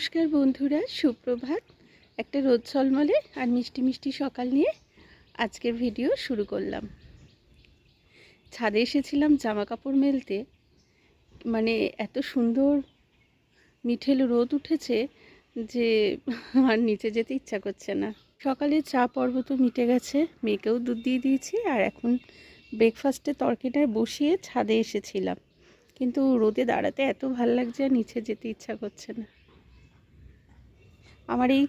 নমস্কার বন্ধুরা, সুপ্রভাত। একটা রোদ ঝলমলে আর মিষ্টি মিষ্টি সকাল নিয়ে আজকের ভিডিও শুরু করলাম। ছাদে এসেছিলাম জামা কাপড় মেলতে, মানে এত সুন্দর মিঠেল রোদ উঠেছে যে আর নিচে যেতে ইচ্ছা করছে না। সকালে চা পর্ব তো মিটে গেছে, মেয়েকেও দুধ দিয়ে দিয়েছি, আর এখন ব্রেকফাস্টে তরকারিটা বসিয়ে ছাদে এসেছিলাম, কিন্তু রোদে দাঁড়াতে এত ভালো লাগছে আর নিচে যেতে ইচ্ছা করছে না। আমার এই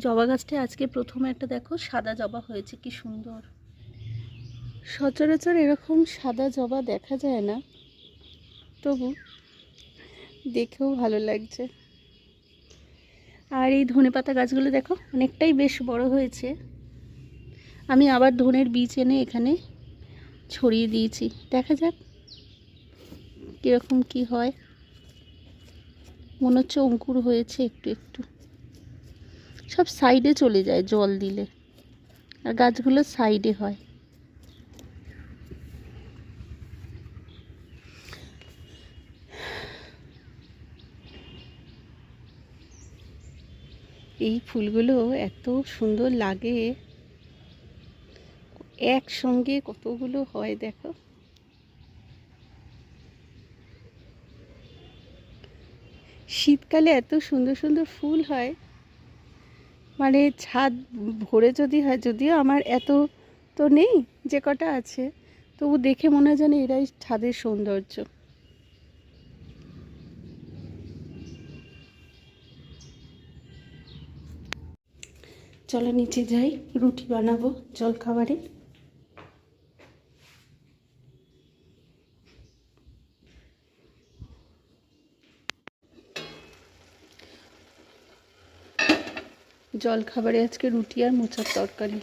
জবা গাছটা আজকে প্রথম একটা দেখো সাদা জবা হয়েছে, কি সুন্দর। সচরাচর এরকম সাদা জবা দেখা যায় না, তবু দেখেও ভালো লাগছে। আর এই ধনেপাতা গাছগুলো দেখো অনেকটাই বেশ বড় হয়েছে। আমি আবার ধনের বীজ এনে এখানে ছড়িয়ে দিয়েছি, দেখা যাক কীরকম কি হয়। মনে হচ্ছে অঙ্কুর হয়েছে একটু একটু। সব সাইডে চলে যায় জল দিলে, আর গাছগুলো সাইডে হয়। এই ফুলগুলো এত সুন্দর লাগে, একসঙ্গে কতগুলো হয় দেখো। শীতকালে এত সুন্দর সুন্দর ফুল হয়, মানে ছাদ ভরে যদি হয়, যদিও আমার এত তো নেই, যে কটা আছে তবু দেখে মনে হয় যেন এরাই ছাদের সৌন্দর্য। চলো নিচে যাই, রুটি বানাবো জলখাবারে। জলখাবারে আজকে রুটি আর মোচার তরকারি।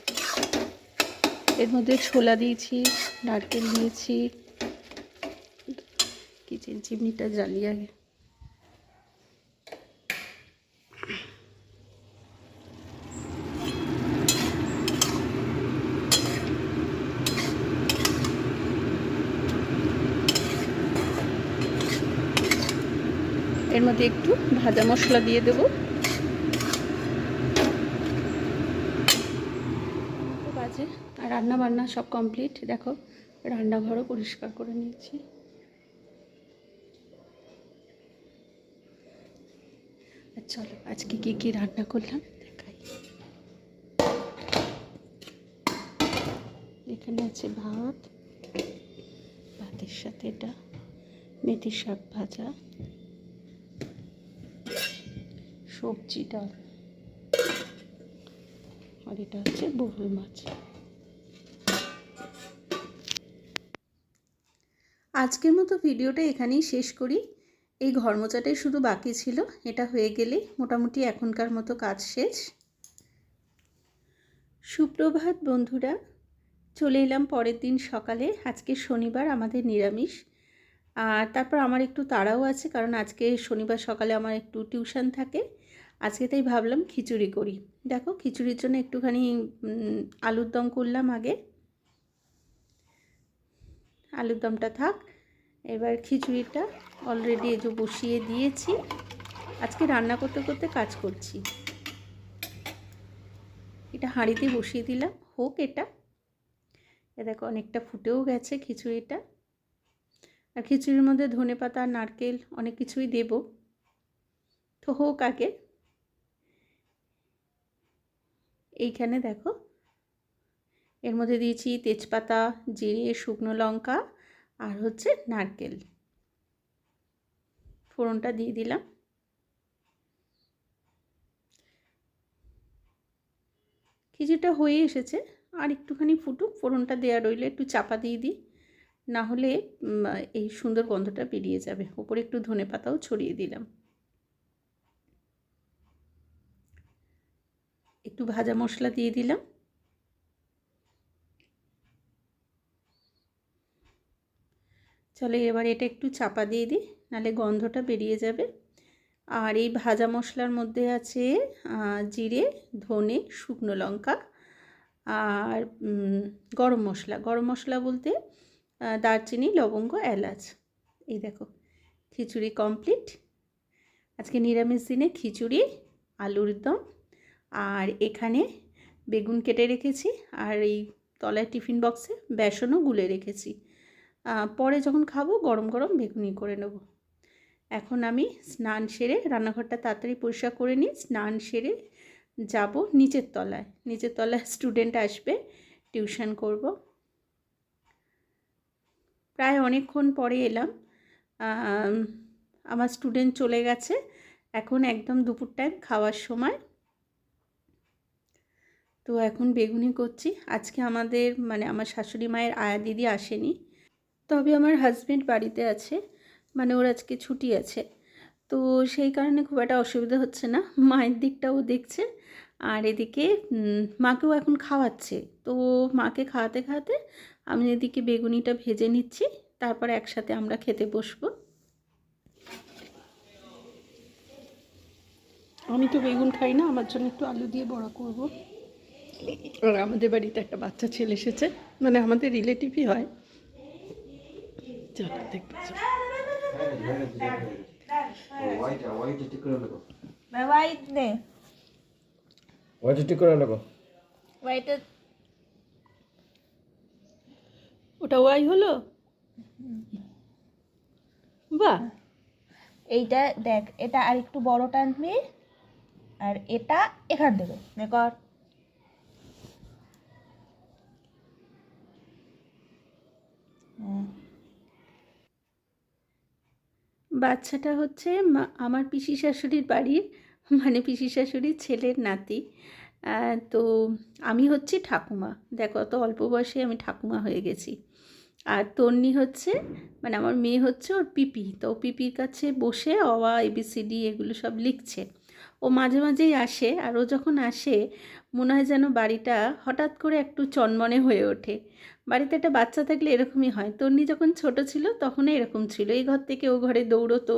এর মধ্যে ছোলা দিয়েছি, নারকেল দিয়েছি। কিচেন চিমনিটা জ্বালিয়ে আগে। এর মধ্যে একটু ভাজা মশলা দিয়ে দেবো। বাজে আর রান্না বান্না সব কমপ্লিট। দেখো রান্নাঘরও পরিষ্কার করে নিয়েছি। আর চলো আজকে কি কি রান্না করলাম দেখাই। এখানে আছে ভাত, ভাতের সাথে এটা মেথি শাক ভাজা, সবজি ডাল, আর এটা হচ্ছে বোয়াল মাছ। আজকের মতো ভিডিওটা এখানেই শেষ করি। এই ঘর মোছাটাই শুধু বাকি ছিল, এটা হয়ে গেলে মোটামুটি এখনকার মতো কাজ শেষ। সুপ্রভাত বন্ধুরা, চলে এলাম পরের দিন সকালে। আজকে শনিবার, আমাদের নিরামিষ। আর তারপর আমার একটু তাড়াও আছে, কারণ আজকে শনিবার সকালে আমার একটু টিউশন থাকে। আজকে তাই ভাবলাম খিচুড়ি করি। দেখো খিচুড়ির জন্য একটুখানি আলুর দম করলাম আগে। আলুর দমটা থাক, এবার খিচুড়িটা অলরেডি এই যে বসিয়ে দিয়েছি। আজকে রান্না করতে করতে কাজ করছি। এটা হাঁড়িতে বসিয়ে দিলাম, হোক এটা। এ দেখো অনেকটা ফুটেও গেছে খিচুড়িটা। আর খিচুড়ির মধ্যে ধনেপাতা, নারকেল অনেক কিছুই দেব, তো হোক আগে। এইখানে দেখো এর মধ্যে দিয়েছি তেজপাতা, জিরে, শুকনো লঙ্কা আর হচ্ছে নারকেল। ফোড়নটা দিয়ে দিলাম। খিচুড়িটা হয়ে এসেছে, আর একটুখানি ফুটুক, ফোড়নটা দেওয়া রইলে একটু চাপা দিয়ে দিই, না হলে এই সুন্দর গন্ধটা বেরিয়ে যাবে। ওপরে একটু ধনেপাতাও ছড়িয়ে দিলাম। একটু ভাজা মশলা দিয়ে দিলাম। চলো এবার এটা একটু চাপা দিয়ে দিই, নাহলে গন্ধটা বেরিয়ে যাবে। আর এই ভাজা মশলার মধ্যে আছে জিরে, ধনে, শুকনো লঙ্কা আর গরম মশলা। গরম মশলা বলতে দারচিনি, লবঙ্গ, এলাচ। এই দেখো খিচুড়ি কমপ্লিট। আজকে নিরামিষ দিনে খিচুড়ি, আলুর দম, আর এখানে বেগুন কেটে রেখেছি, আর এই তলায় টিফিন বক্সে বেসনও গুলে রেখেছি। পরে যখন খাবো গরম গরম বেগুনি করে নেব। এখন আমি স্নান সেরে রান্নাঘরটা তাড়াতাড়ি পরিষ্কার করে নিই, স্নান সেরে যাব নিচের তলায় স্টুডেন্ট আসবে, টিউশন করব। প্রায় অনেকক্ষণ পরে এলাম, আমার স্টুডেন্ট চলে গেছে। এখন একদম দুপুর টাইম, খাওয়ার সময়। তো এখন বেগুনি করছি। আজকে আমাদের মানে আমার শাশুড়ি মায়ের আয়া দিদি আসেনি, তবে আমার হাজব্যান্ড বাড়িতে আছে, মানে ওর আজকে ছুটি আছে। তো সেই কারণে খুব একটা অসুবিধা হচ্ছে না, মায়ের দিকটাও দেখছে। আর এদিকে মাকেও এখন খাওয়াচ্ছে। তো মাকে খাওয়াতে খাওয়াতে আমি এদিকে বেগুনিটা ভেজে নিচ্ছি, তারপর একসাথে আমরা খেতে বসবো। আমি তো বেগুন খাই না, আমার জন্য একটু আলু দিয়ে বড়া করব। আর আমাদের বাড়িতে একটা বাচ্চা ছেলে এসেছে, মানে আমাদের রিলেটিভই হয়। চলো দেখতে ওটা ওয়াই হলো। বাহ, এইটা দেখ, এটা আর একটু বড় টানবি, আর এটা এখান থেকে কর। বাচ্চাটা হচ্ছে আমার পিসি শাশুড়ির বাড়ির, মানে পিসি শাশুড়ির ছেলের নাতি। তো আমি হচ্ছি ঠাকুমা। দেখো অত অল্প বয়সে আমি ঠাকুমা হয়ে গেছি। আর তন্নি হচ্ছে, মানে আমার মেয়ে হচ্ছে ওর পিপি। তো পিপির কাছে বসে অ আ ABCD এগুলো সব লিখছে। ও মাঝে মাঝেই আসে, আর ও যখন আসে মনে হয় যেন বাড়িটা হঠাৎ করে একটু চনমনে হয়ে ওঠে। বাড়িতে একটা বাচ্চা থাকলে এরকমই হয়। তন্নি যখন ছোট ছিল তখনও এরকম ছিল, এই ঘর থেকে ও ঘরে দৌড়তো,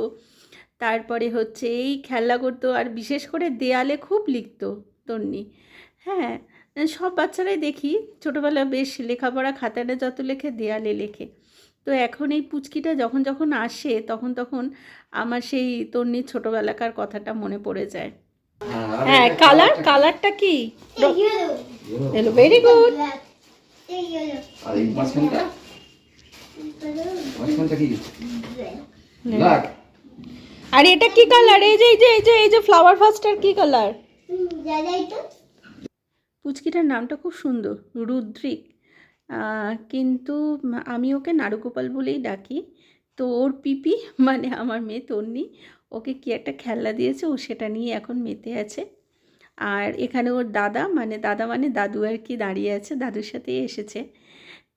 তারপরে হচ্ছে এই খেলা করতো, আর বিশেষ করে দেয়ালে খুব লিখতো তন্নি। হ্যাঁ, সব বাচ্চারাই দেখি ছোটোবেলা বেশ লেখাপড়া খাতাটা যত লেখে দেয়ালে লেখে। তো এখন এই পুচকিটা যখন যখন আসে তখন তখন আমার সেই তন্নির ছোটোবেলাকার কথাটা মনে পড়ে যায়। হ্যাঁ, কালারটা কি? এলো, ভেরি গুড। আর এই মাঝখানটা কি? ব্ল্যাক। আর এটা কি কালার? এই যে ফ্লাওয়ার ফাস্টার কি কালার? পুচকিটার নামটা খুব সুন্দর, রুদ্রিক। কিন্তু আমি ওকে নারুগোপাল বলেই ডাকি। তো ওর পিপি মানে আমার মেয়ে তন্নি ওকে কি একটা খেলনা দিয়েছে, ও সেটা নিয়ে এখন মেতে আছে। আর এখানে ওর দাদা মানে দাদু আর কি দাঁড়িয়ে আছে, দাদুর সাথেই এসেছে।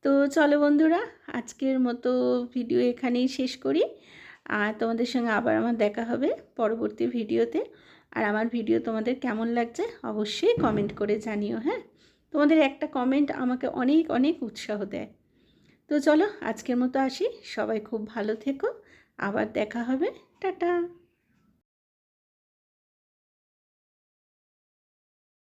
তো চলো বন্ধুরা, আজকের মতো ভিডিও এখানেই শেষ করি। আর তোমাদের সঙ্গে আবার আমার দেখা হবে পরবর্তী ভিডিওতে। আর আমার ভিডিও তোমাদের কেমন লাগছে অবশ্যই কমেন্ট করে জানিও। হ্যাঁ, তোমাদের একটা কমেন্ট আমাকে অনেক অনেক উৎসাহ দেয়। তো চলো আজকের মতো আসি, সবাই খুব ভালো থেকো, আবার দেখা হবে, টাটা।